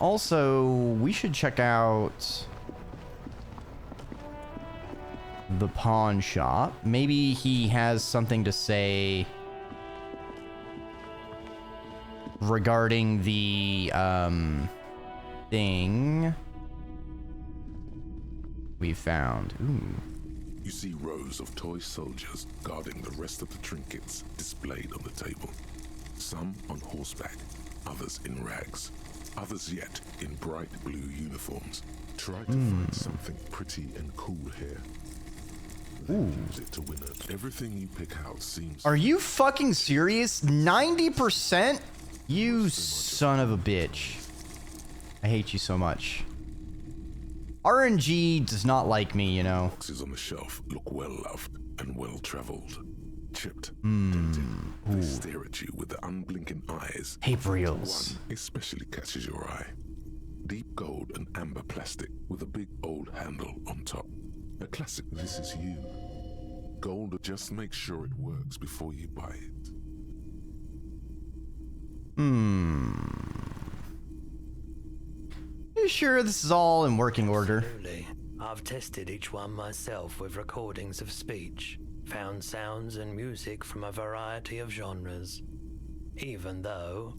Also, we should check out the pawn shop. Maybe he has something to say regarding the thing we found. Ooh. You see rows of toy soldiers guarding the rest of the trinkets displayed on the table. Some on horseback, others in rags, others yet in bright blue uniforms. Try to find something pretty and cool here. Then use it to win it. Everything you pick out seems... Are you fucking serious? 90%? You son of a bitch. I hate you so much. RNG does not like me, you know. Boxes on the shelf look well loved and well traveled. Chipped, dented. They stare at you with the unblinking eyes. Tape reels. One especially catches your eye. Deep gold and amber plastic with a big old handle on top. A classic. This is you. Gold, just make sure it works before you buy it. You sure this is all in working order? Absolutely. I've tested each one myself with recordings of speech, found sounds and music from a variety of genres, even though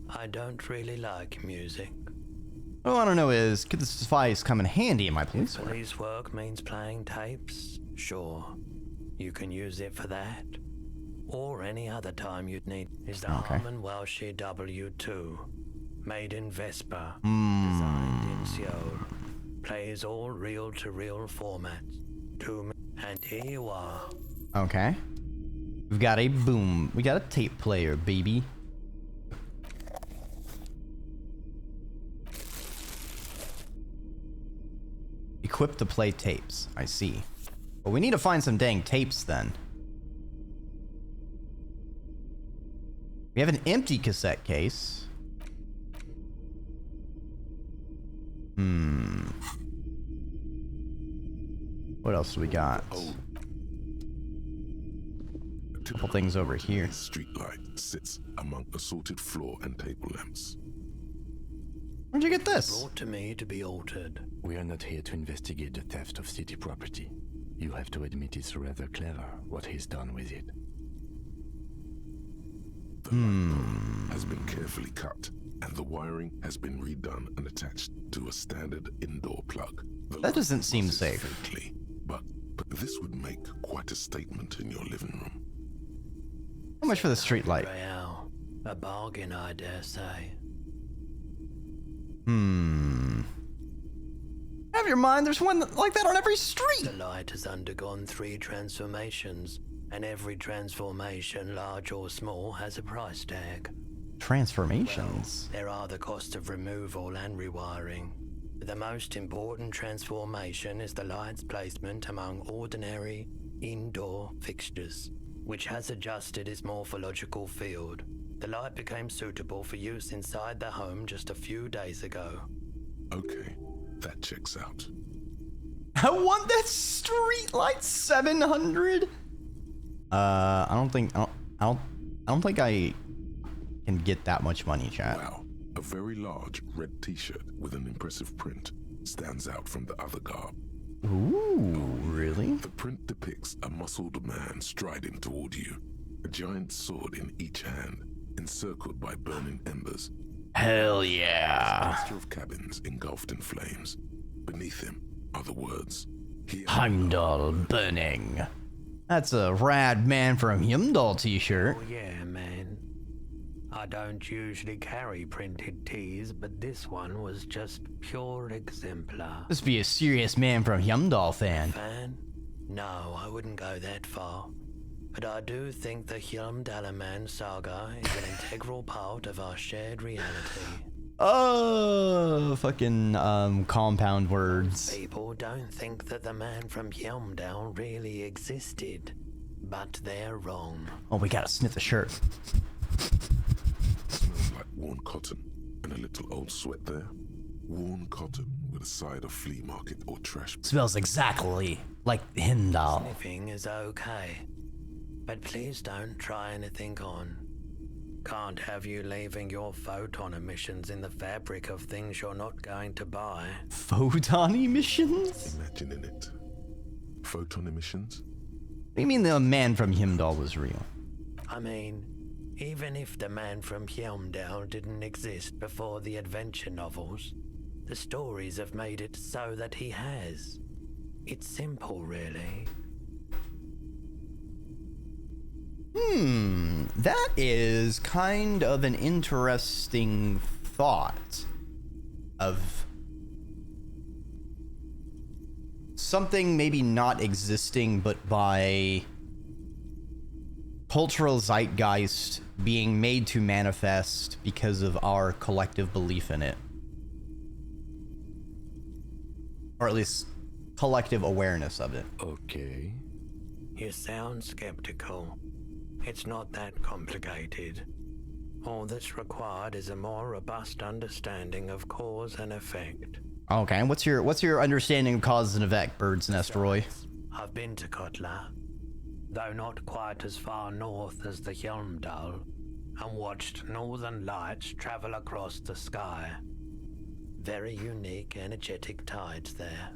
I don't really like music. What I want to know is, could this device come in handy in my police work? Police work means playing tapes? Sure. You can use it for that. Or any other time you'd need. Is the Harman Welshie W2. Made in Vespa. Designed in Seoul. Plays all reel-to-reel formats. And here you are. Okay. We've got a boom. We got a tape player, baby. Equip to play tapes. I see. Well, we need to find some dang tapes then. We have an empty cassette case. What else do we got? A Couple things over here. Street light sits among assorted floor and table lamps. Where'd you get this? Brought to me to be altered. We are not here to investigate the theft of city property. You have to admit it's rather clever what he's done with it. The light pole has been carefully cut, and the wiring has been redone and attached to a standard indoor plug. That doesn't seem safe. Faintly, but this would make quite a statement in your living room. How much for the street light? Real. A bargain, I dare say. Have your mind, there's one like that on every street. The light has undergone 3 transformations, and every transformation, large or small, has a price tag. Transformations. There are the cost of removal and rewiring. The most important transformation is the light's placement among ordinary indoor fixtures, which has adjusted its morphological field. The light became suitable for use inside the home just a few days ago. Okay, that checks out. I want that street light. 700. I don't think I can get that much money, chat. Wow, a very large red t-shirt with an impressive print stands out from the other garb. Ooh, really? The print depicts a muscled man striding toward you, a giant sword in each hand, encircled by burning embers. Hell yeah. A cluster of cabins engulfed in flames. Beneath him are the words, Heimdall burning. That's a rad Man from Heimdall t-shirt. Oh yeah, man. I don't usually carry printed tees, but this one was just pure exemplar. Must be a serious Man from Heimdall fan. Fan? No, I wouldn't go that far. But I do think the Hjálmdalaman saga is an integral part of our shared reality. Oh, fucking compound words. People don't think that the man from Hjálmdal really existed, but they're wrong. Oh, we gotta sniff the shirt. smells like worn cotton and a little old sweat there. Worn cotton with a side of flea market or trash. Smells exactly like Heimdall. Sniffing is okay, but please don't try anything on. Can't have you leaving your photon emissions in the fabric of things you're not going to buy. Photon emissions? Imagining it. Photon emissions? What do you mean the man from Himdall was real? I mean, even if the man from Hjelmdal didn't exist before the adventure novels, the stories have made it so that he has. It's simple, really. That is kind of an interesting thought of something maybe not existing, but by cultural zeitgeist being made to manifest because of our collective belief in it. Or at least collective awareness of it. Okay. You sound skeptical. It's not that complicated. All that's required is a more robust understanding of cause and effect. Okay, and what's your understanding of cause and effect, Bird's Nest Roy? I've been to Kotla, though not quite as far north as the Hjelmdal, and watched northern lights travel across the sky. Very unique, energetic tides there.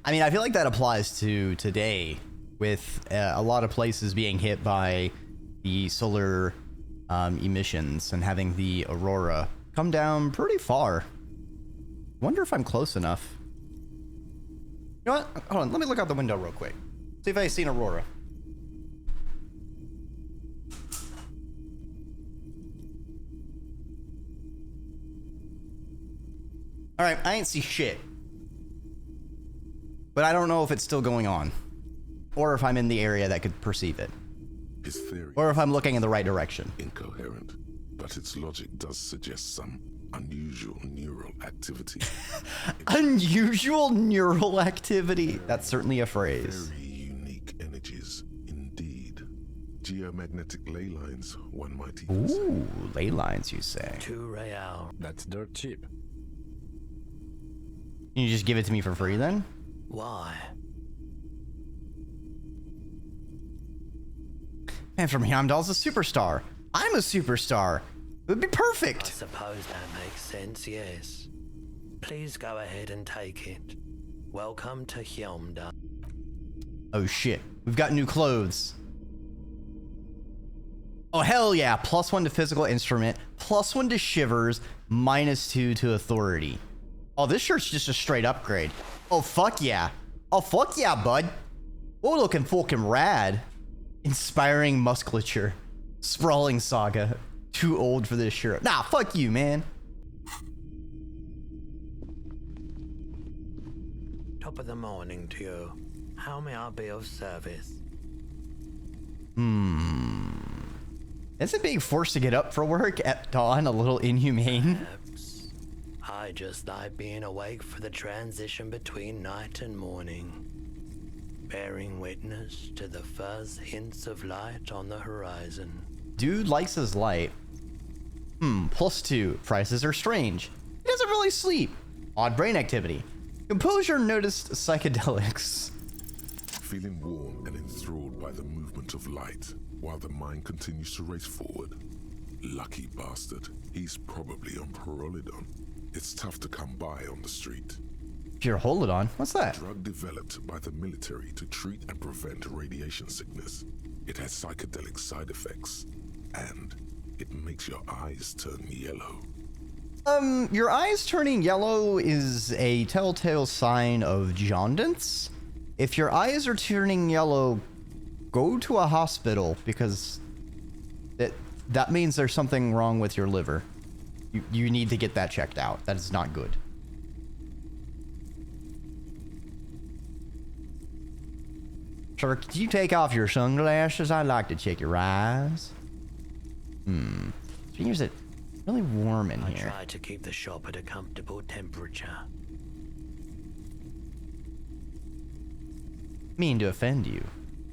I mean, I feel like that applies to today, with a lot of places being hit by the solar emissions and having the aurora come down pretty far. Wonder if I'm close enough. You know what? Hold on, let me look out the window real quick. See if I see an aurora. Alright, I ain't see shit. But I don't know if it's still going on. Or if I'm in the area that could perceive it. His theory Or if I'm looking in the right direction. incoherent, but its logic does suggest some unusual neural activity. Unusual neural activity. That's certainly a phrase. Very unique energies, indeed. Geomagnetic ley lines, one might even say. Ooh, ley lines, you say. 2 real. That's dirt cheap. Can you just give it to me for free then? Why? Man from Hjelmdal's a superstar. I'm a superstar. It would be I perfect. suppose that makes sense, yes. Please go ahead and take it. Welcome to Hjelmdal. Oh shit, we've got new clothes. Oh hell yeah, +1 to physical instrument, +1 to shivers, -2 to authority. Oh, this shirt's just a straight upgrade. Oh fuck yeah. Oh fuck yeah, bud. Oh, looking fucking rad. Inspiring musculature. Sprawling saga. Too old for this shirt. Nah, fuck you, man. Top of the morning to you. How may I be of service? Is it being forced to get up for work at dawn a little inhumane? Perhaps. I just like being awake for the transition between night and morning. Bearing witness to the first hints of light on the horizon. Dude likes his light. +2. Prices are strange. He doesn't really sleep. Odd brain activity. Composure noticed psychedelics. Feeling warm and enthralled by the movement of light, while the mind continues to race forward. Lucky bastard. He's probably on Pyrrolidon. It's tough to come by on the street. Pure hold it on. What's that? Drug developed by the military to treat and prevent radiation sickness. It has psychedelic side effects, and it makes your eyes turn yellow. Your eyes turning yellow is a telltale sign of jaundice. If your eyes are turning yellow, go to a hospital because that means there's something wrong with your liver. You need to get that checked out. That is not good. Sir, could you take off your sunglasses? I'd like to check your eyes. Is it really warm in I here? try to keep the shop at a comfortable temperature. Mean to offend you.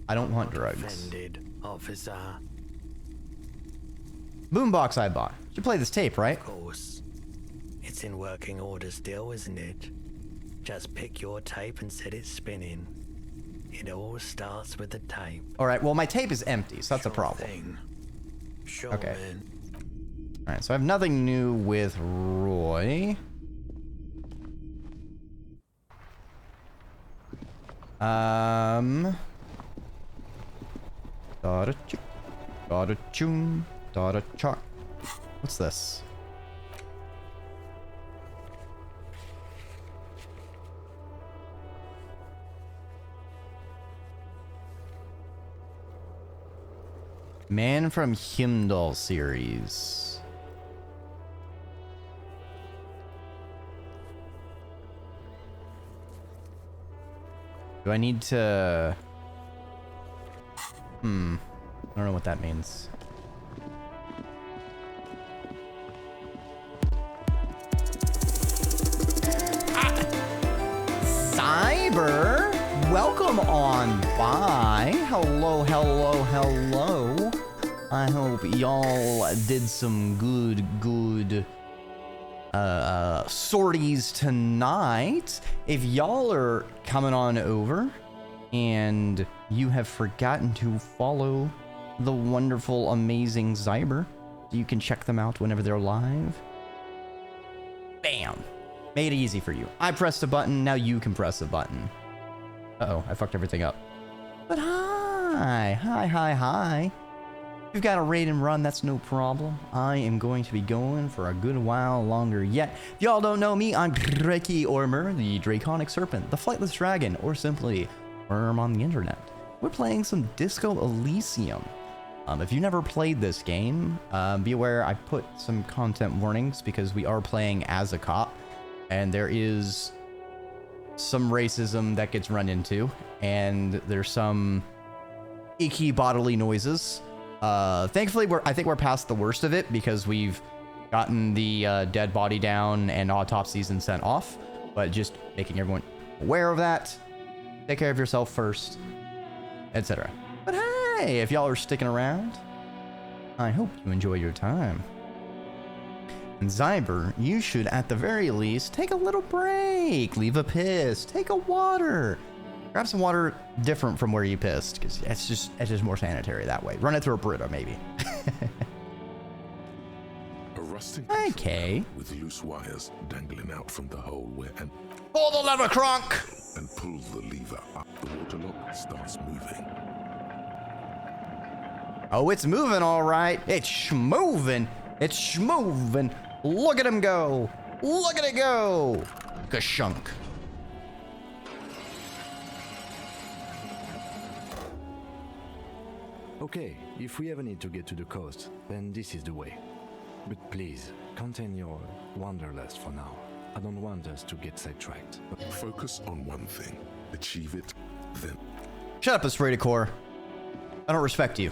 I don't want Not drugs. offended, officer. Boombox I bought. You play this tape, right? Of course. It's in working order still, isn't it? Just pick your tape and set it spinning. It all starts with the tape. Alright, well my tape is empty, so that's a Sure problem. thing. Sure, Okay. man. Alright, so I have nothing new with Roy. Dada chick, dada chun, dada chalk. What's this? Man from Himdall series. Do I need to... I don't know what that means. Cyber, welcome on by. Hello, hello, hello. I hope y'all did some good sorties tonight. If y'all are coming on over and you have forgotten to follow the wonderful, amazing Zyber, you can check them out whenever they're live. Bam! Made it easy for you. I pressed a button, now you can press a button. Uh-oh, I fucked everything up. But hi. If you've got a raid and run, that's no problem. I am going to be going for a good while longer yet. If y'all don't know me, I'm Dreki Ormer, the Draconic Serpent, the Flightless Dragon, or simply Worm on the internet. We're playing some Disco Elysium. If you've never played this game, be aware I put some content warnings because we are playing as a cop, and there is some racism that gets run into, and there's some icky bodily noises. Thankfully, I think we're past the worst of it because we've gotten the dead body down and autopsies and sent off, but just making everyone aware of that. Take care of yourself first, etc. But hey, if y'all are sticking around, I hope you enjoy your time. And Zyber, you should at the very least take a little break, leave a piss, take a water. Grab some water different from where you pissed, because it's just more sanitary that way. Run it through a Brita, maybe. A rusting Okay. with loose wires dangling out from the hole where and Pull the lever, Kronk! and pull the lever up. The water lock starts moving. Oh, it's moving all right. It's schmoving. It's schmoving. Look at him go. Look at it go. Kashunk. Okay, if we ever need to get to the coast, then this is the way. But please, contain your wanderlust for now. I don't want us to get sidetracked. Focus on one thing. Achieve it, then Shut up, Aspirated Core. I don't respect you.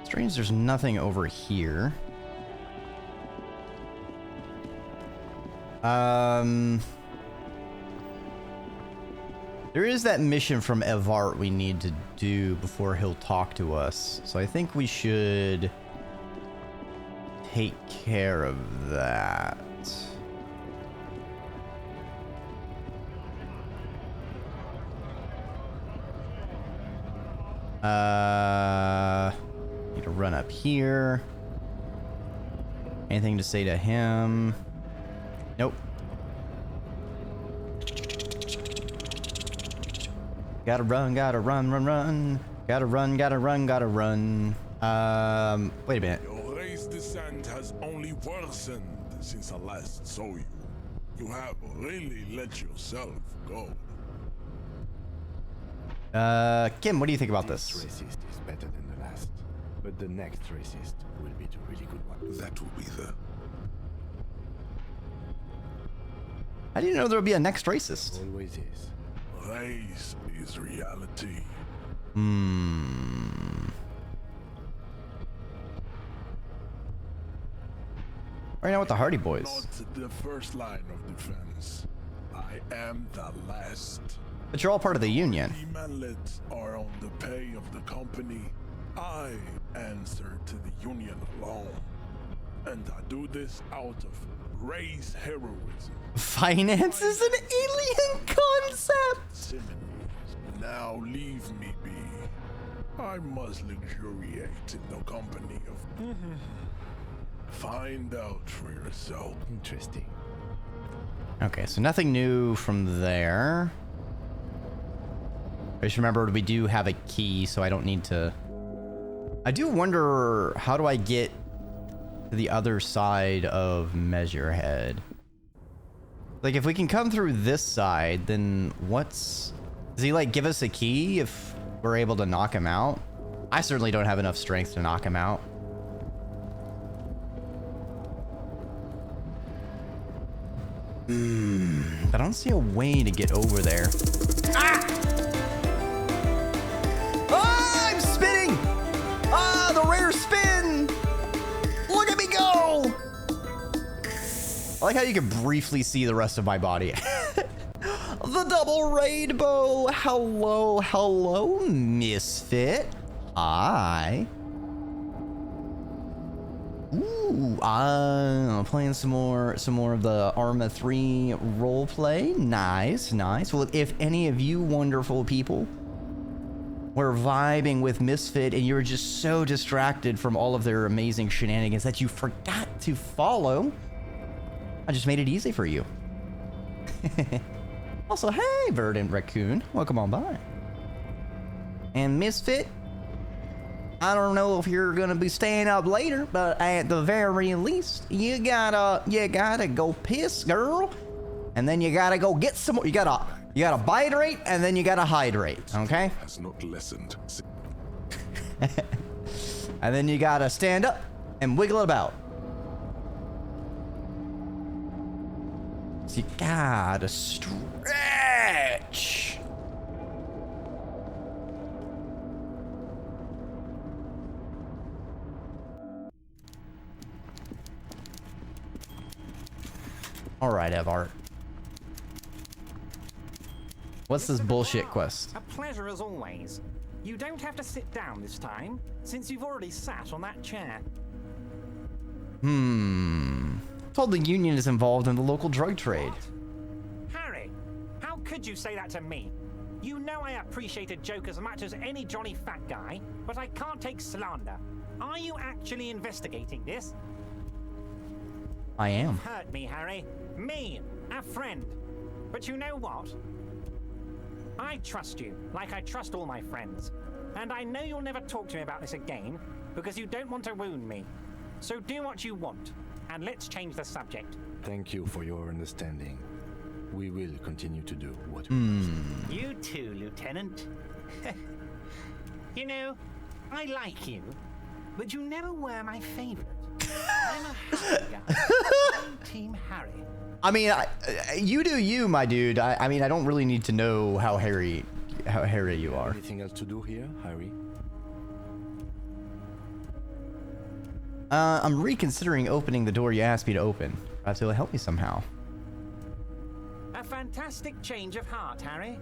Strange, there's nothing over here. There is that mission from Evart we need to do before he'll talk to us. So I think we should take care of that. Need to run up here. Anything to say to him? Nope. Gotta run, run, run. Gotta run, run. Wait a minute. Your race descent has only worsened since I last saw you. You have really let yourself go. Kim, what do you think about This this? racist is better than the last. But the next racist will be the really good one. that will be the How do you know there will be a next racist? Always is. Race is reality. Right now with the Hardy Boys. Not the first line of defense. I am the last. But you're all part of the Union. The manlets are on the pay of the company. I answer to the union alone. And I do this out of race heroism. Finance is an alien concept. Simmons, now leave me be. I must luxuriate in the company of... Find out for yourself. Interesting. Okay, so nothing new from there. I just remembered we do have a key, so I don't need to... I do wonder, how do I get to the other side of Measurehead? Like, if we can come through this side, then what's... Does he, like, give us a key if we're able to knock him out? I certainly don't have enough strength to knock him out. But I don't see a way to get over there. Ah! Ah, I'm spinning! Ah, the rare spin! Look at me go! I like how you can briefly see the rest of my body. The double rainbow! Hello, hello, misfit. Hi. Ooh, playing some more of the Arma 3 roleplay. Nice, nice. Well, if any of you wonderful people were vibing with Misfit and you were just so distracted from all of their amazing shenanigans that you forgot to follow, I just made it easy for you. Also, hey, Verdant Raccoon, welcome on by. And Misfit, I don't know if you're gonna be staying up later, but at the very least, you gotta go piss, girl, and then you gotta go get some more. You gotta hydrate, and then you gotta hydrate, okay? Has not lessened. And then you gotta stand up and wiggle it about. So you gotta stretch. All right, Evart. What's this bullshit quest? A pleasure as always. You don't have to sit down this time, since you've already sat on that chair. Told the union is involved in the local drug trade. What? Harry, how could you say that to me? You know I appreciate a joke as much as any jolly fat guy, but I can't take slander. Are you actually investigating this? I am. Hurt me, Harry. Me, a friend. But you know what? I trust you, like I trust all my friends. And I know you'll never talk to me about this again, because you don't want to wound me. So do what you want, and let's change the subject. Thank you for your understanding. We will continue to do what we must. You too, Lieutenant. You know, I like you, but you never were my favorite. I'm a Harry guy. I'm Team Harry. I mean, you do you, my dude. I mean, I don't really need to know how hairy you are. Anything else to do here, Harry? I'm reconsidering opening the door you asked me to open. Perhaps it'll help me somehow. A fantastic change of heart, Harry.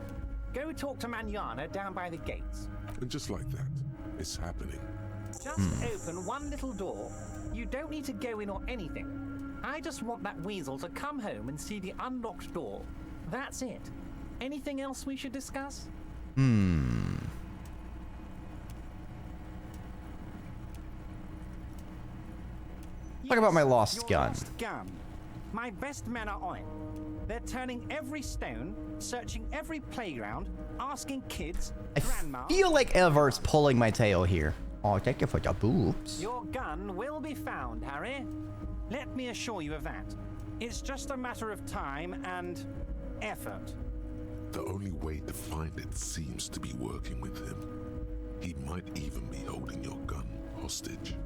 Go talk to Manana down by the gates. And just like that, it's happening. Just open one little door. You don't need to go in or anything. I just want that weasel to come home and see the unlocked door. That's it. Anything else we should discuss? Talk about my lost your gun. Lost gun. My best men are on it. They're turning every stone, searching every playground, asking kids, grandma. I feel like Evert's pulling my tail here. Oh, thank you for the boobs. Your gun will be found, Harry. Let me assure you of that. It's just a matter of time and effort. The only way to find it seems to be working with him. He might even be holding your gun hostage.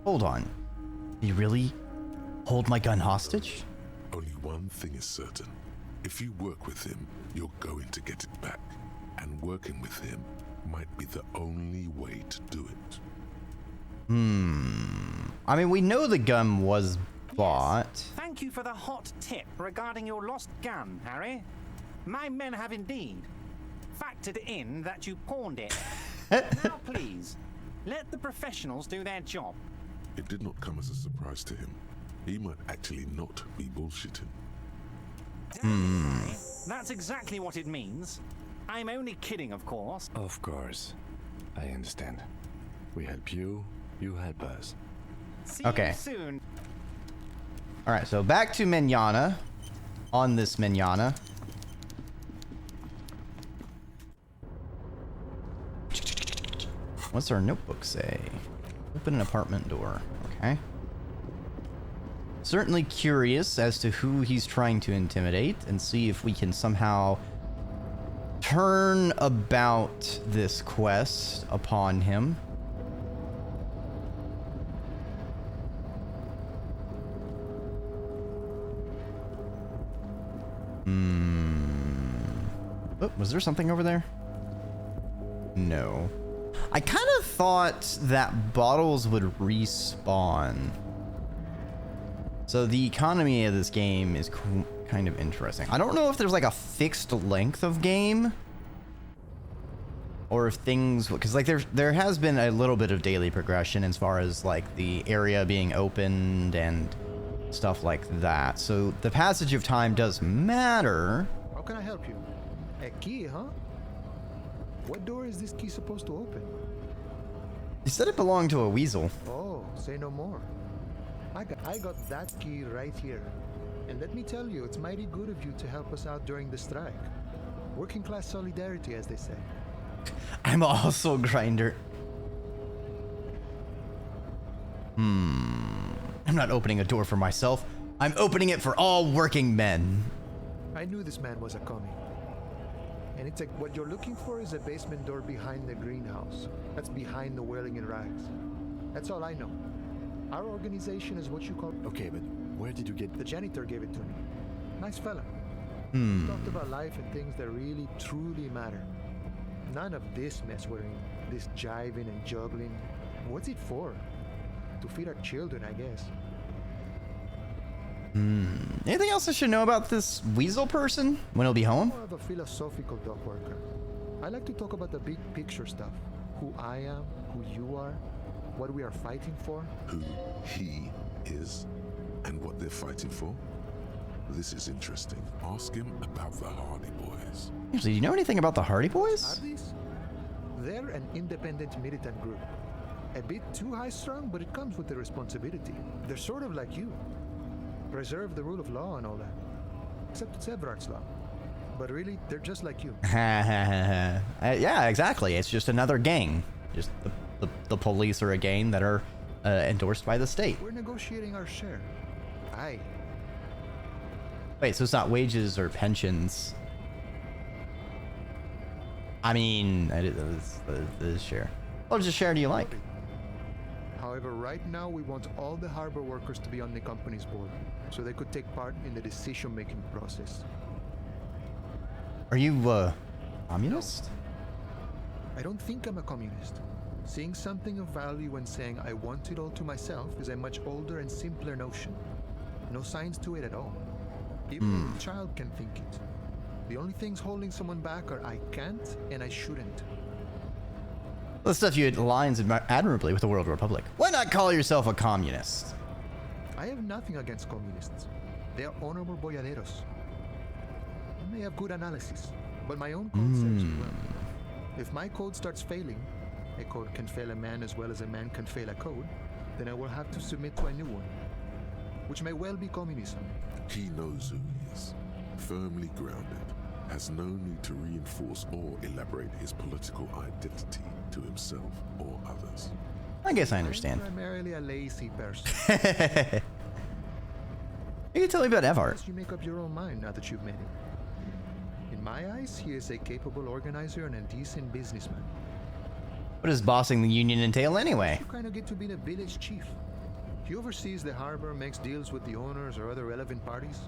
Hold on. You really hold my gun hostage? Only one thing is certain. If you work with him, you're going to get it back. And working with him might be the only way to do it. I mean, we know the gun was bought. Yes. Thank you for the hot tip regarding your lost gun, Harry. My men have indeed factored in that you pawned it. Now, please, Let the professionals do their job. It did not come as a surprise to him. He might actually not be bullshitting. That's exactly what it means. I'm only kidding, of course. Of course. I understand. We help you, you help us. See Okay. you soon. All right, so back to Manana. On this Manana. What's our notebook say? Open an apartment door. Okay. Certainly curious as to who he's trying to intimidate and see if we can somehow turn about this quest upon him. Oh, was there something over there? No. I kind of thought that bottles would respawn. So the economy of this game is kind of interesting. I don't know if there's like a fixed length of game, or if things, because like there has been a little bit of daily progression as far as like the area being opened and stuff like that. So the passage of time does matter. How can I help you? A key, huh? What door is this key supposed to open? You said it belonged to a weasel. Oh, say no more. I got that key right here. And let me tell you, it's mighty good of you to help us out during the strike. Working class solidarity, as they say. I'm also Grinder. I'm not opening a door for myself. I'm opening it for all working men. I knew this man was a commie. And it's like what you're looking for is a basement door behind the greenhouse. That's behind the wailing in rags. That's all I know. Our organization is what you call... Okay, but where did you get... The janitor gave it to me. Nice fella. Talked about life and things that really, truly matter. None of this mess we're in. This jiving and juggling. What's it for? To feed our children, I guess. Anything else I should know about this weasel person when he'll be home? More of a philosophical dog worker. I like to talk about the big picture stuff. Who I am, who you are, what we are fighting for. Who he is and what they're fighting for? This is interesting. Ask him about the Hardy Boys. Actually, do you know anything about the Hardy Boys? Hardys? They're an independent militant group. A bit too high-strung, but it comes with the responsibility. They're sort of like you. Preserve the rule of law and all that. Except it's Everard's law. But really, they're just like you. Yeah, exactly. It's just another gang. Just the police are a gang that are endorsed by the state. We're negotiating our share. Aye. Wait, so it's not wages or pensions? I mean, the share. What share do you like? However, right now we want all the harbor workers to be on the company's board, so they could take part in the decision-making process. Are you communist? I don't think I'm a communist. Seeing something of value and saying I want it all to myself is a much older and simpler notion. No science to it at all. Even a child can think it. The only things holding someone back are I can't and I shouldn't. The stuff you aligns admirably with the World Republic. Why not call yourself a communist? I have nothing against communists. They are honorable boyaderos. And they have good analysis, but my own code serves me well. If my code starts failing, a code can fail a man as well as a man can fail a code, then I will have to submit to a new one, which may well be communism. He knows who he is. Firmly grounded. Has no need to reinforce or elaborate his political identity to himself or others. I guess I understand. I'm primarily a lazy person. You can tell me about Evart. Unless you make up your own mind now that you've met him. In my eyes, he is a capable organizer and a decent businessman. What does bossing the union entail anyway? You kind of get to be the village chief. He oversees the harbor, makes deals with the owners or other relevant parties.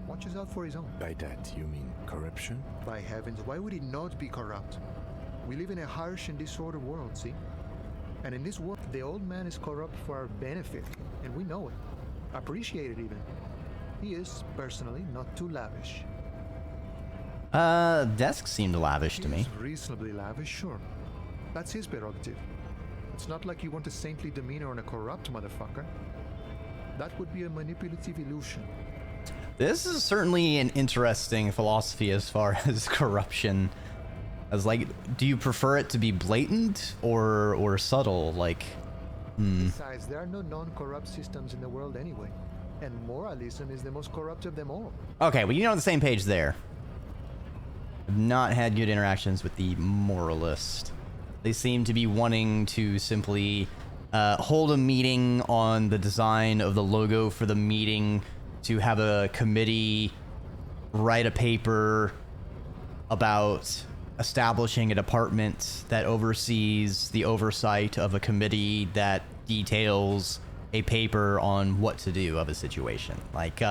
Watches out for his own. By that, you mean corruption? By heavens, why would he not be corrupt? We live in a harsh and disordered world, see? And in this world, the old man is corrupt for our benefit, and we know it. Appreciate it even. He is, personally, not too lavish. Desk seemed lavish to me. He's reasonably lavish, sure. That's his prerogative. It's not like you want a saintly demeanor on a corrupt motherfucker. That would be a manipulative illusion. This is certainly an interesting philosophy as far as corruption. As like, do you prefer it to be blatant or subtle? Like, Besides, there are no non-corrupt systems in the world anyway. And moralism is the most corrupt of them all. Okay, well, you're on the same page there. I've not had good interactions with the moralist. They seem to be wanting to simply hold a meeting on the design of the logo for the meeting, to have a committee write a paper about establishing a department that oversees the oversight of a committee that details a paper on what to do of a situation. Like,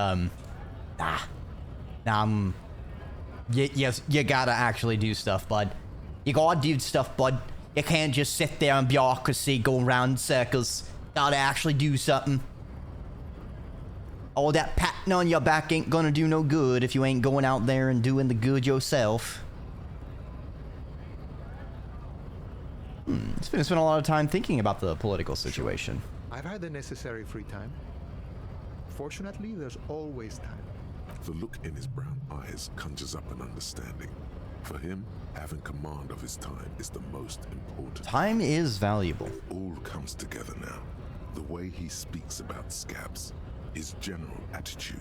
yes, you gotta actually do stuff, bud. You gotta do stuff, bud. You can't just sit there in bureaucracy, go around in circles. Gotta actually do something. All that patting on your back ain't gonna do no good if you ain't going out there and doing the good yourself. Spent a lot of time thinking about the political situation. I've had the necessary free time. Fortunately, there's always time. The look in his brown eyes conjures up an understanding. For him, having command of his time is the most important. Time is valuable. It all comes together now. The way he speaks about scabs, his general attitude.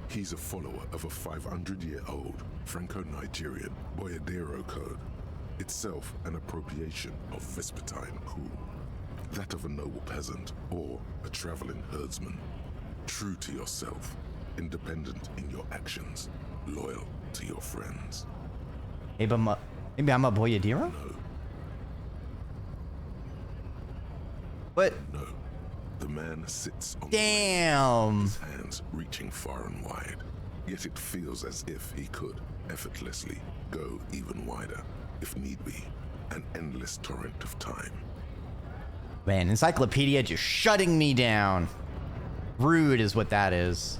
He's a follower of a 500-year-old Franco-Nigerian Boyadero code, itself an appropriation of Vespertine cool. That of a noble peasant or a traveling herdsman. True to yourself, independent in your actions, loyal to your friends. Maybe I'm a Boyadero? No. What? No. The man sits on Damn. his hands reaching far and wide. Yet it feels as if he could effortlessly go even wider, if need be. An endless torrent of time. Man, Encyclopedia just shutting me down. Rude is what that is.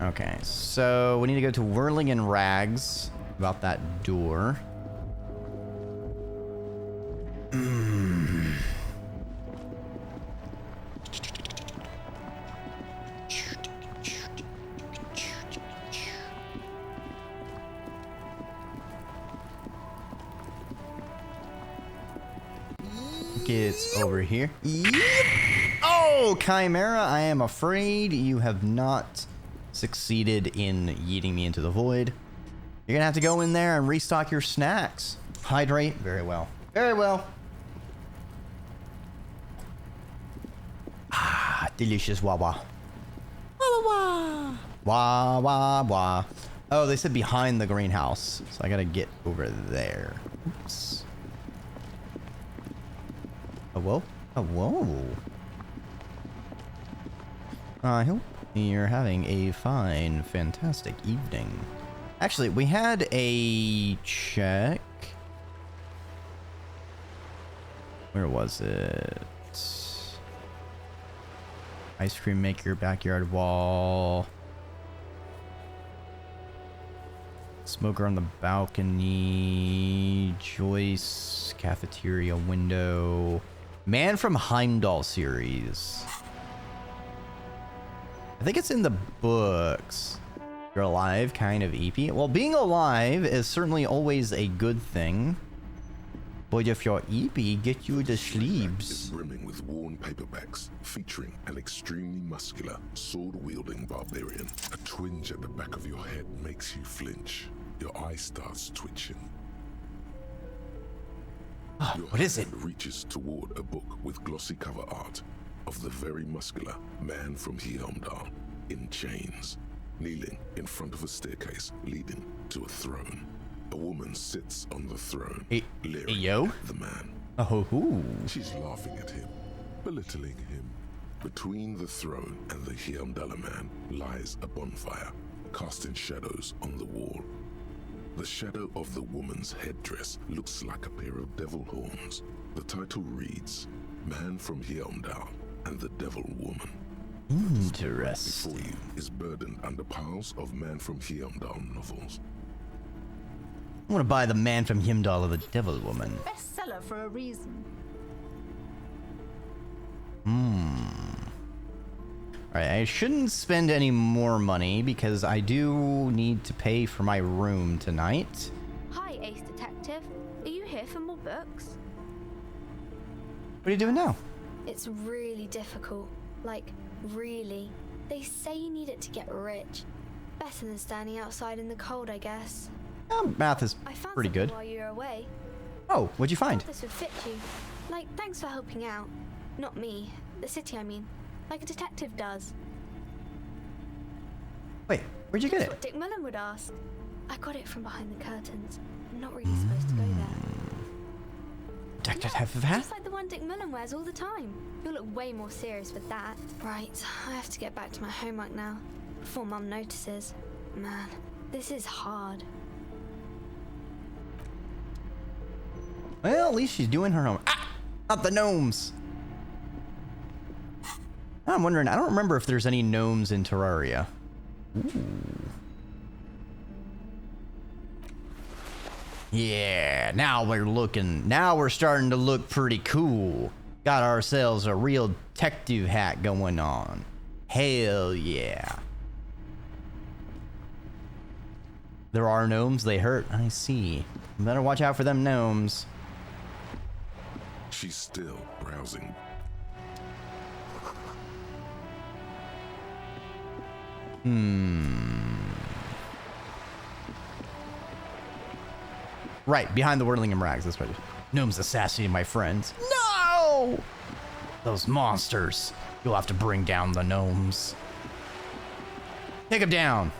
Okay, so we need to go to Whirling in Rags about that door. Gets over here. Yep. Oh, Chimera, I am afraid you have not succeeded in yeeting me into the void. You're gonna have to go in there and restock your snacks. Hydrate. Very well. Very well. Ah, delicious wawa. Wawa. Wah, wah, wah. Oh, they said behind the greenhouse. So I gotta get over there. Oops. Oh, whoa. Oh, whoa. I hope you're having a fine, fantastic evening. Actually, we had a check. Where was it? Ice cream maker, backyard wall. Smoker on the balcony. Joyce, cafeteria window. Man from Heimdall series. I think it's in the books. You're alive, kind of EP. Well, being alive is certainly always a good thing. But if you're EP, get you the Is sleeves. brimming with worn paperbacks featuring an extremely muscular, sword-wielding barbarian. A twinge at the back of your head makes you flinch. Your eye starts twitching. Your What is it? hand reaches toward a book with glossy cover art of the very muscular man from Heimdall in chains, kneeling in front of a staircase leading to a throne. A woman sits on the throne, leering yo? at the man. Oh, hoo. She's laughing at him, belittling him. Between the throne and the Heimdall man lies a bonfire, casting shadows on the wall. The shadow of the woman's headdress looks like a pair of devil horns. The title reads, Man from Heimdall and the Devil Woman. Before Interesting. you is burdened under piles of Man from Heimdall novels. I want to buy the Man from Himdall of the Devil Woman. Bestseller for a reason. Alright, I shouldn't spend any more money because I do need to pay for my room tonight. Hi, Ace Detective. Are you here for more books? What are you doing now? It's really difficult. Like, really. They say you need it to get rich. Better than standing outside in the cold, I guess. Math is I found pretty good. something while you were away. Oh, what'd you I find? thought this would fit you. Like, thanks for helping out. Not me. The city, I mean. Like a detective does. Wait, where'd you get That's it? what Dick Mullen would ask. I got it from behind the curtains. I'm not really supposed to go there. Detective Yeah, have a hat? just like the one Dick Mullen wears all the time. You'll look way more serious with that. Right, I have to get back to my homework now. Before Mum notices. Man, this is hard. Well, at least she's doing her homework. Ah! Not the gnomes! I'm wondering, I don't remember if there's any gnomes in Terraria. Ooh. Yeah, now we're starting to look pretty cool. Got ourselves a real detective hat going on. Hell yeah. There are gnomes, they hurt. I see. Better watch out for them gnomes. She's still browsing. Right, behind the Whirlingham Rags, that's right. Gnomes assassinating my friends. No! Those monsters. You'll have to bring down the gnomes. Take them down.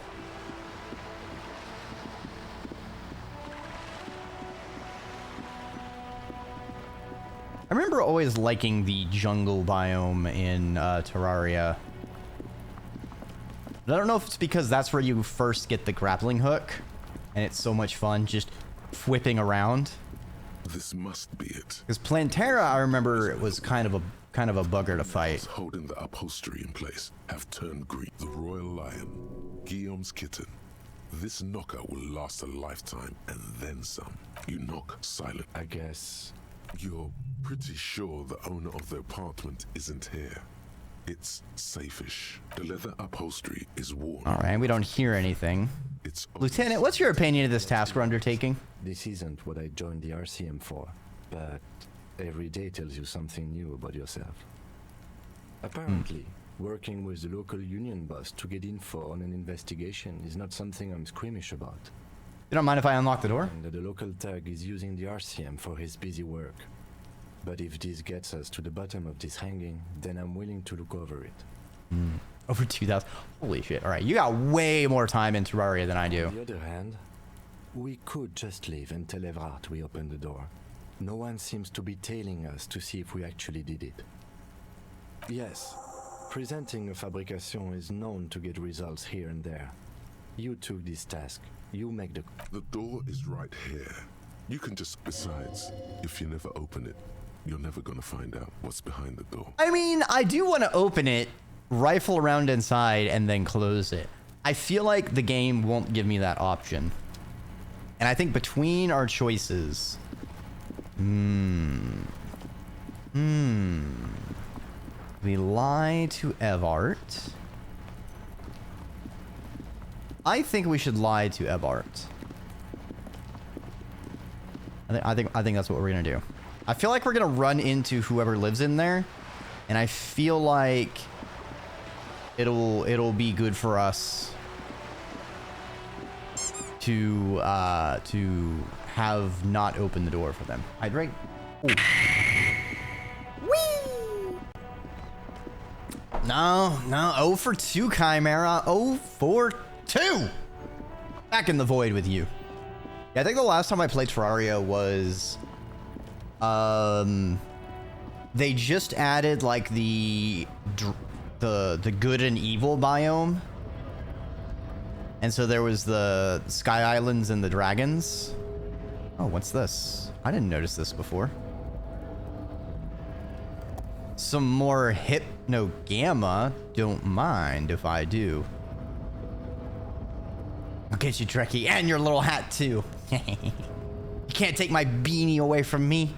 I remember always liking the jungle biome in Terraria. I don't know if it's because that's where you first get the grappling hook, and it's so much fun just whipping around. This must be it. Because Plantera, I remember it was kind of a bugger to fight. Holding the upholstery in place have turned green. The royal lion, Guillaume's kitten. This knocker will last a lifetime and then some. You knock silent. I guess. You're pretty sure the owner of the apartment isn't here. It's safe-ish. The leather upholstery is worn. All right, we don't hear anything. It's Lieutenant, what's your opinion of this task we're undertaking? This isn't what I joined the RCM for, but every day tells you something new about yourself. Apparently, working with the local union boss to get info on an investigation is not something I'm squeamish about. You don't mind if I unlock the door? And that the local tag is using the RCM for his busy work. But if this gets us to the bottom of this hanging, then I'm willing to look over it. Over 2,000. Holy shit. All right, you got way more time in Terraria than I do. On the other hand, we could just leave and tell Evrard we opened the door. No one seems to be tailing us to see if we actually did it. Yes, presenting a fabrication is known to get results here and there. You took this task. You make the... The door is right here. You can just... Besides, if you never open it, you're never gonna find out what's behind the door. I mean, I do want to open it, rifle around inside, and then close it. I feel like the game won't give me that option. And I think between our choices... We lie to Evart. I think we should lie to Evart. I think that's what we're gonna do. I feel like we're gonna run into whoever lives in there, and I feel like it'll be good for us to have not opened the door for them. Hydrate. Ooh. Whee! No, 0 for 2, Chimera. 0 for 2. Back in the void with you. Yeah, I think the last time I played Terraria was, they just added like the good and evil biome, and so there was the Sky Islands and the dragons. Oh, what's this? I didn't notice this before. Some more hypnogamma. Don't mind if I do. I'll get you, Dreki, and your little hat too. You can't take my beanie away from me.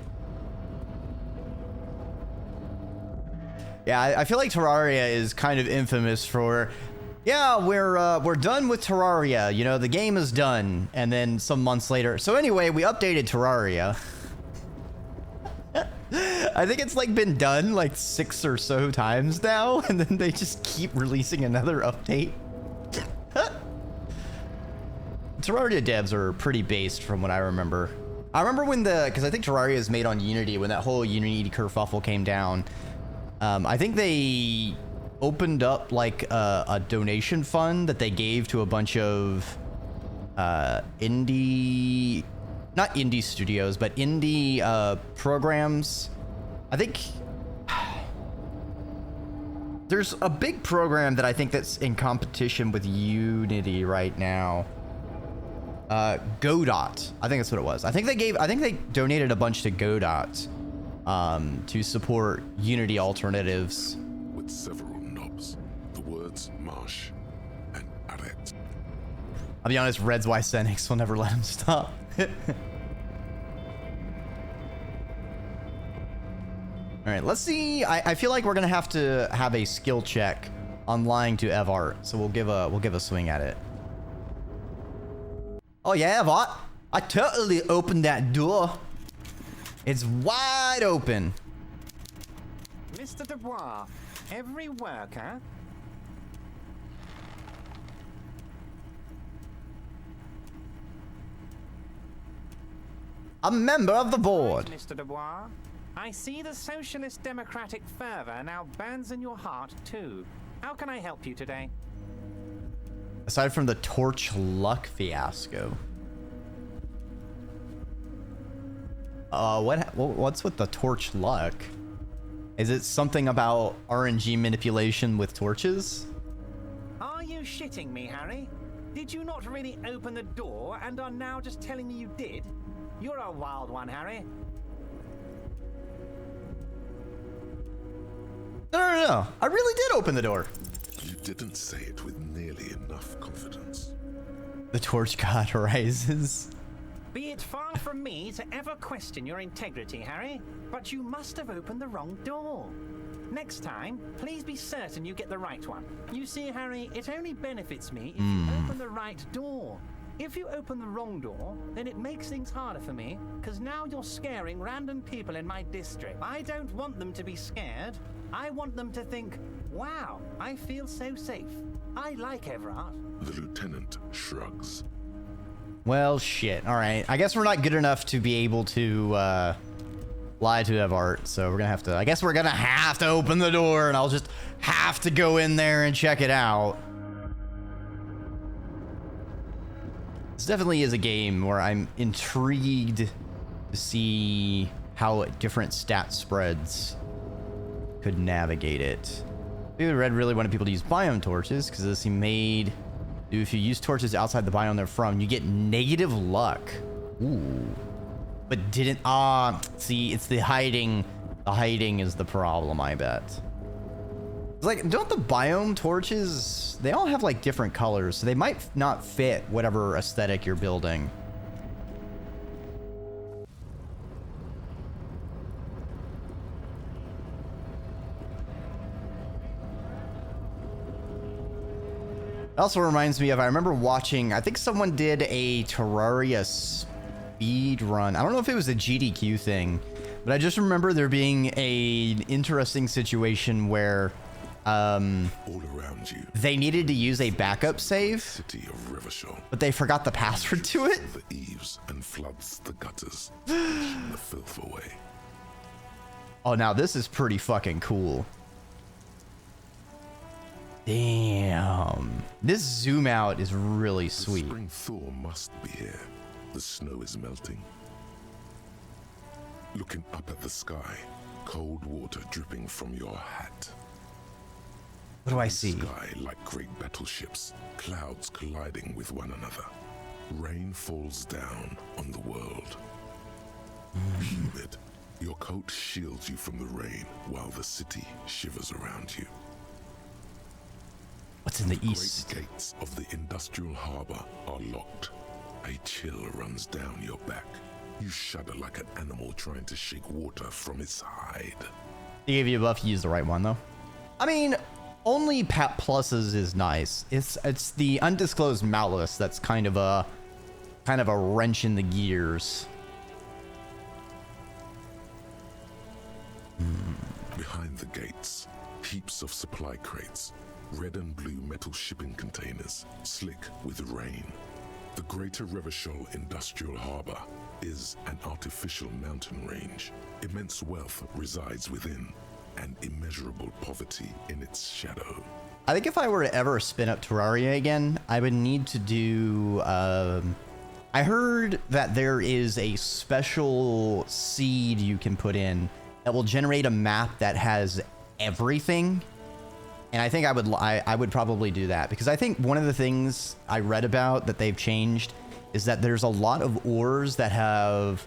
Yeah, I feel like Terraria is kind of infamous for, yeah, we're done with Terraria. You know, the game is done. And then some months later. So anyway, we updated Terraria. I think it's like been done like 6 or so times now, and then they just keep releasing another update. Terraria devs are pretty based from what I remember. I remember when because I think Terraria is made on Unity, when that whole Unity kerfuffle came down. I think they opened up like a donation fund that they gave to a bunch of indie, not indie studios, but indie programs. I think there's a big program that I think that's in competition with Unity right now. Godot. I think that's what it was. I think they donated a bunch to Godot to support Unity alternatives. With several knobs, the words marsh and arret. I'll be honest, Red's Wysenix will never let him stop. All right, let's see. I feel like we're gonna have to have a skill check on lying to Evart, so we'll give a swing at it. Oh yeah, Evart, I totally opened that door. It's wide open. Mr. Dubois, every worker... A member of the board. Right, Mr. Dubois. I see the socialist democratic fervor now burns in your heart too. How can I help you today? Aside from the torch luck fiasco. What's with the torch luck? Is it something about RNG manipulation with torches? Are you shitting me, Harry? Did you not really open the door and are now just telling me you did? You're a wild one, Harry. No. I really did open the door. You didn't say it with nearly enough confidence. The torch god rises. Be it far from me to ever question your integrity, Harry, but you must have opened the wrong door. Next time, please be certain you get the right one. You see, Harry, it only benefits me if you open the right door. If you open the wrong door, then it makes things harder for me, because now you're scaring random people in my district. I don't want them to be scared. I want them to think, wow, I feel so safe. I like Everard. The lieutenant shrugs. Well, shit. All right. I guess we're not good enough to be able to lie to Evart, so we're gonna have to. I guess we're gonna have to open the door, and I'll just have to go in there and check it out. This definitely is a game where I'm intrigued to see how different stat spreads could navigate it. Maybe Red really wanted people to use biome torches because this he made. Dude, if you use torches outside the biome they're from, you get negative luck. Ooh. But didn't... see, it's the hiding. The hiding is the problem, I bet. It's like, don't the biome torches... They all have, like, different colors, so they might not fit whatever aesthetic you're building. It also reminds me of, I remember watching, I think someone did a Terraria speed run. I don't know if it was a GDQ thing, but I just remember there being an interesting situation where all around you, they needed to use a backup save, city of Rivershore, but they forgot the password to it. The eaves and floods the gutters, pushing the filth away. Oh, now this is pretty fucking cool. Damn. This zoom out is really sweet. The spring thaw must be here. The snow is melting. Looking up at the sky, cold water dripping from your hat. What do I see? Sky like great battleships, clouds colliding with one another. Rain falls down on the world. Humid, your coat shields you from the rain while the city shivers around you. What's in the east? Great gates of the industrial harbor are locked. A chill runs down your back. You shudder like an animal trying to shake water from its hide. They gave you a buff, you used the right one though. I mean, only Pat pluses is nice. It's the undisclosed malice that's kind of a wrench in the gears. Behind the gates, heaps of supply crates, red and blue metal shipping containers, slick with rain. The Greater Revachol Industrial Harbor is an artificial mountain range. Immense wealth resides within, and immeasurable poverty in its shadow. I think if I were to ever spin up Terraria again, I would need to do... I heard that there is a special seed you can put in that will generate a map that has everything. And I think I would probably do that, because I think one of the things I read about that they've changed is that there's a lot of ores that have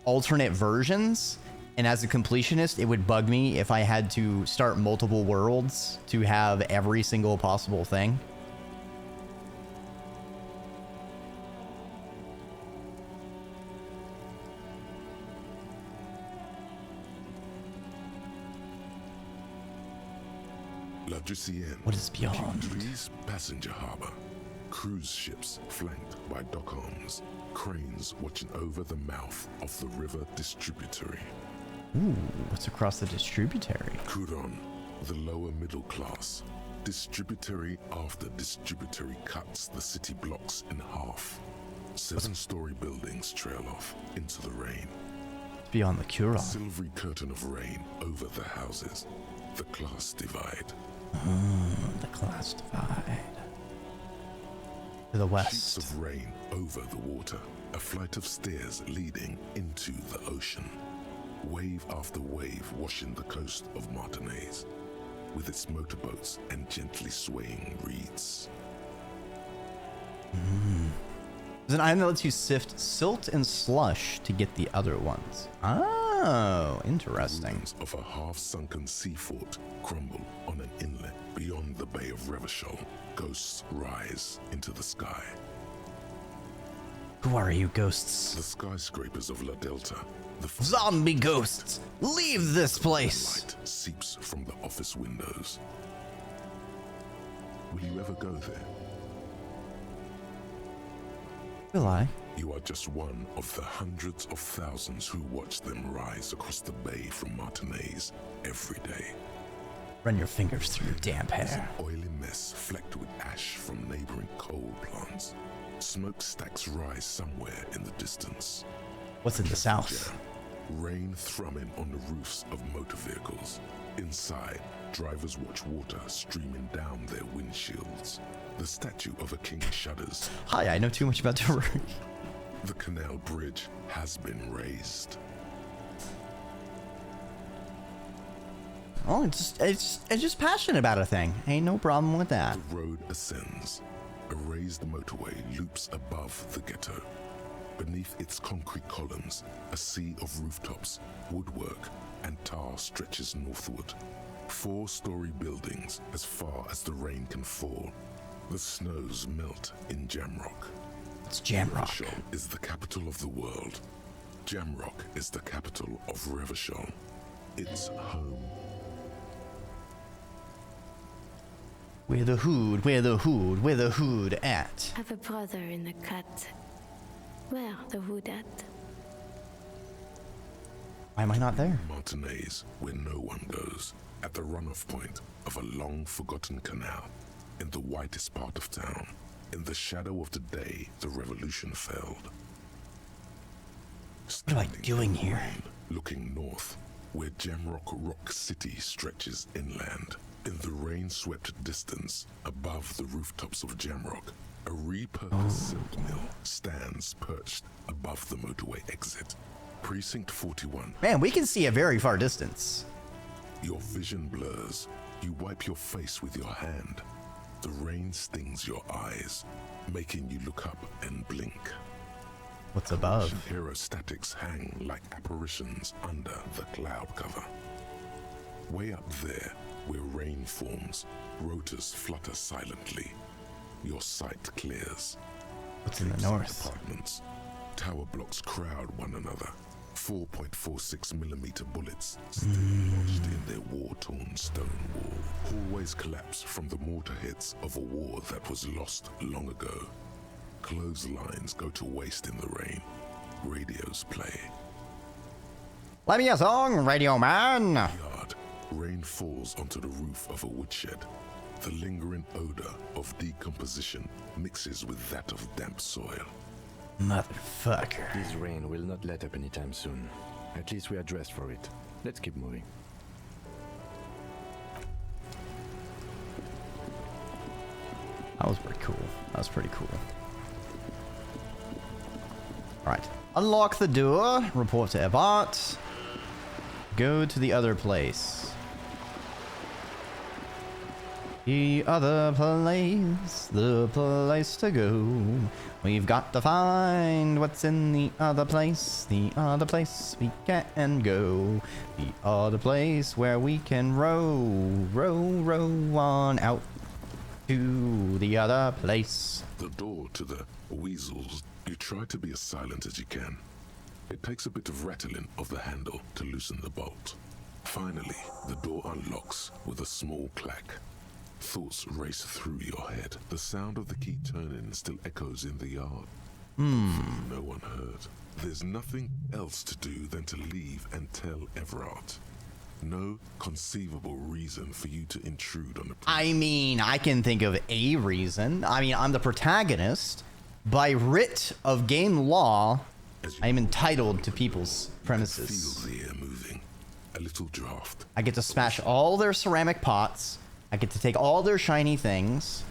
alternate versions. And as a completionist, it would bug me if I had to start multiple worlds to have every single possible thing. What is beyond? Please passenger harbor. Cruise ships flanked by dock arms. Cranes watching over the mouth of the river distributary. Ooh, what's across the distributary? Kuron, the lower middle class. Distributary after distributary cuts the city blocks in half. 7-story buildings trail off into the rain. Beyond the Kuron. A silvery curtain of rain over the houses. The class divide. The class divide. To the west. Sheets of rain over the water. A flight of stairs leading into the ocean. Wave after wave washing the coast of Martinez, with its motorboats and gently swaying reeds. There's an item that lets you sift silt and slush to get the other ones. Oh, interesting. Ruins of a half-sunken sea fort crumble on an inlet beyond the Bay of Revachol. Ghosts rise into the sky. Who are you, ghosts? The skyscrapers of La Delta. The zombie ghosts! Leave this place! Light seeps from the office windows. Will you ever go there? Will I? You are just one of the hundreds of thousands who watch them rise across the bay from Martinez every day. Run your fingers through your damp It's hair. an oily mess flecked with ash from neighboring coal plants. Smokestacks rise somewhere in the distance. What's in the south? Rain thrumming on the roofs of motor vehicles. Inside, drivers watch water streaming down their windshields. The statue of a king shudders. Hi, I know too much about Terraria. The canal bridge has been raised. Oh, it's just passionate about a thing. Ain't no problem with that. The road ascends. A raised motorway loops above the ghetto. Beneath its concrete columns, a sea of rooftops, woodwork, and tar stretches northward. 4-story buildings as far as the rain can fall. The snows melt in Jamrock. It's Jamrock. Revachol is the capital of the world. Jamrock is the capital of Revachol. It's home. Where the hood at? I have a brother in the cut. Where the hood at? Why am I not there? Martinez, where no one goes, at the runoff point of a long-forgotten canal, in the whitest part of town, in the shadow of the day the revolution failed. What am I doing here? Looking north, where Jamrock Rock City stretches inland, in the rain-swept distance, above the rooftops of Jamrock, a repurposed silk mill stands perched above the motorway exit. Precinct 41. Man, we can see a very far distance. Your vision blurs. You wipe your face with your hand. The rain stings your eyes, making you look up and blink. What's above? Aerostatics hang like apparitions under the cloud cover. Way up there, where rain forms, rotors flutter silently. Your sight clears. What's in the north? Apartments. Tower blocks crowd one another. 4.46mm bullets still lodged in their war-torn stone wall. Hallways collapse from the mortar hits of a war that was lost long ago. Clotheslines go to waste in the rain. Radios play. Let me a song, Radio Man. Yard. Rain falls onto the roof of a woodshed. The lingering odor of decomposition mixes with that of damp soil. Motherfucker. This rain will not let up anytime soon. At least we are dressed for it. Let's keep moving. That was pretty cool. That was pretty cool. Alright. Unlock the door. Report to Ebot. Go to the other place. The other place. The place to go. We've got to find what's in the other place. The other place we can go. The other place where we can row. Row on out to the other place. The door to the weasels. You try to be as silent as you can. It takes a bit of rattling of the handle to loosen the bolt. Finally, the door unlocks with a small clack. Thoughts race through your head. The sound of the key turning still echoes in the yard. No one heard. There's nothing else to do than to leave and tell Everard. No conceivable reason for you to intrude on the... I mean, I can think of a reason. I mean, I'm the protagonist. By writ of game law, I am entitled to people's premises. Feel the air moving. A little draft. I get to smash all their ceramic pots. I get to take all their shiny things.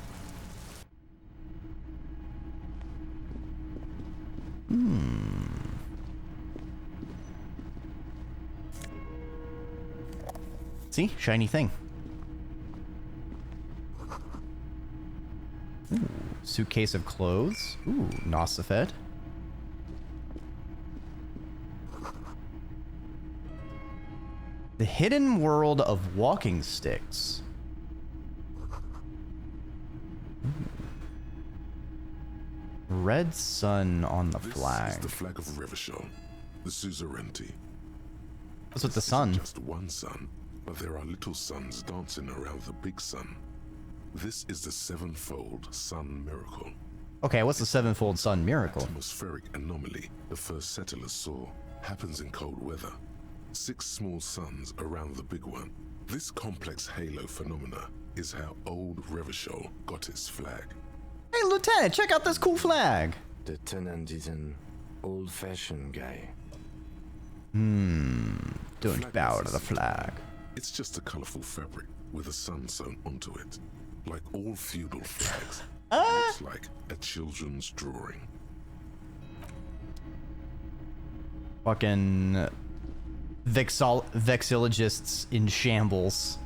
See? Shiny thing. Ooh, suitcase of clothes. Ooh, Nosifed. The hidden world of walking sticks. Ooh. Red sun on the flag. This is the flag of Revachol, the suzerainty. What's with the sun? Just one sun, but there are little suns dancing around the big sun. This is the sevenfold sun miracle. Okay, what's the sevenfold sun miracle? Atmospheric anomaly the first settlers saw happens in cold weather. 6 small suns around the big one. This complex halo phenomena is how old Revachol got its flag. Hey, Lieutenant, check out this cool flag. The tenant is an old-fashioned guy. Don't bow to the flag. It's just a colorful fabric with a sun sewn onto it. Like all feudal flags, it looks like a children's drawing. Fucking vexilologists in shambles.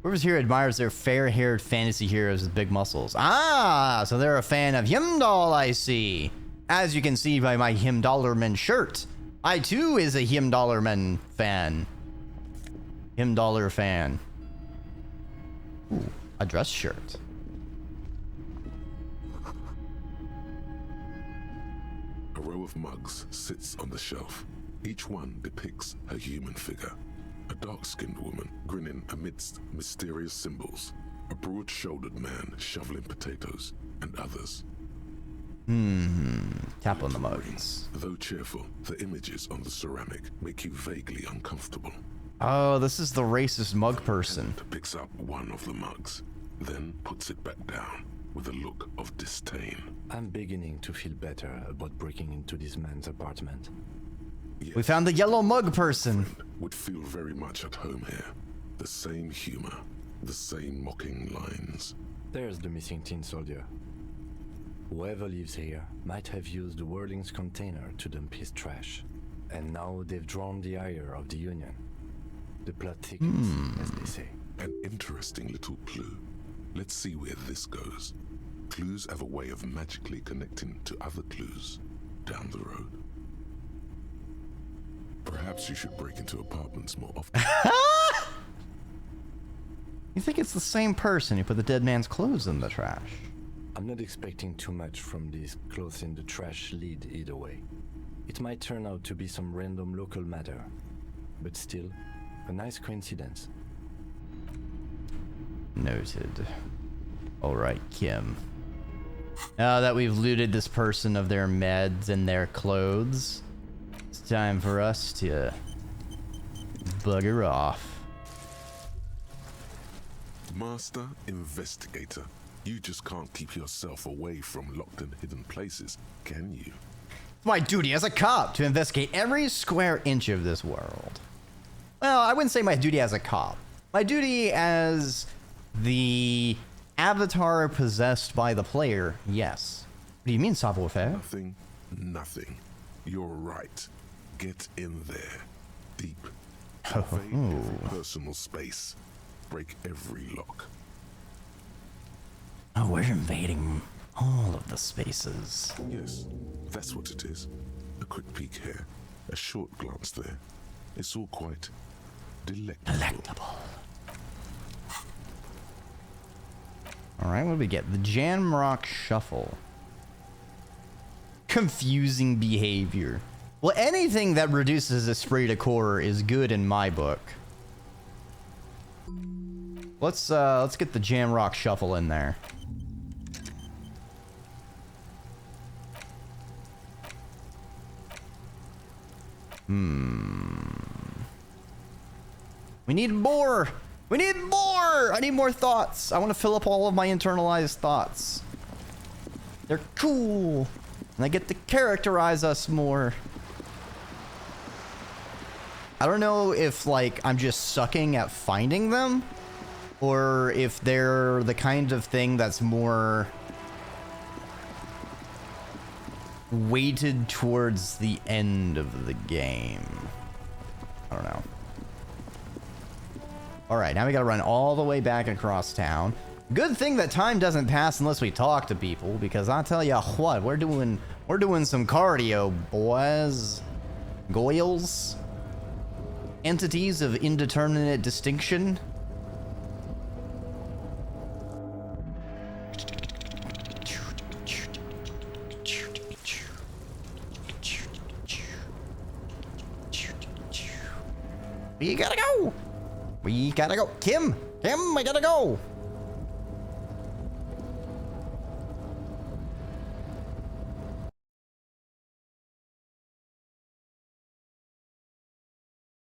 Whoever's here admires their fair-haired fantasy heroes with big muscles. Ah, so they're a fan of Himdall, I see. As you can see by my Himdallerman shirt, I too is a Himdallerman fan. Himdaller fan. Ooh, a dress shirt. A row of mugs sits on the shelf. Each one depicts a human figure. A dark-skinned woman grinning amidst mysterious symbols. A broad-shouldered man shoveling potatoes, and others. Tap on the mugs. Though cheerful, the images on the ceramic make you vaguely uncomfortable. Oh, this is the racist mug person. Picks up one of the mugs, then puts it back down with a look of disdain. I'm beginning to feel better about breaking into this man's apartment. Yes, We found the yellow mug person. would feel very much at home here. The same humor, the same mocking lines. There's the missing tin soldier. Whoever lives here might have used the Whirling's container to dump his trash. And now they've drawn the ire of the Union. The plot thickens, as they say. An interesting little clue. Let's see where this goes. Clues have a way of magically connecting to other clues down the road. Perhaps you should break into apartments more often. You think it's the same person who put the dead man's clothes in the trash? I'm not expecting too much from these clothes in the trash lead either way. It might turn out to be some random local matter, but still, a nice coincidence. Noted. Alright, Kim. Now that we've looted this person of their meds and their clothes, it's time for us to bugger off. Master Investigator, you just can't keep yourself away from locked and hidden places, can you? It's my duty as a cop to investigate every square inch of this world. Well, I wouldn't say my duty as a cop. My duty as the avatar possessed by the player, yes. What do you mean, savoir-faire? Nothing. You're right. Get in there. Deep. Oh. Invade every personal space. Break every lock. Oh, we're invading all of the spaces. Yes, that's what it is. A quick peek here. A short glance there. It's all quite delectable. Alright, what do we get? The Jamrock Shuffle. Confusing behavior. Well, anything that reduces esprit de corps is good in my book. Let's get the Jamrock Shuffle in there. We need more! We need more! I need more thoughts. I want to fill up all of my internalized thoughts. They're cool. And I get to characterize us more. I don't know if, like, I'm just sucking at finding them, or if they're the kind of thing that's more weighted towards the end of the game. I don't know. Alright, now we gotta run all the way back across town. Good thing that time doesn't pass unless we talk to people, because I tell ya what, we're doing some cardio, boys. Goyles. Entities of indeterminate distinction. We gotta go! We gotta go! Kim! Kim, I gotta go!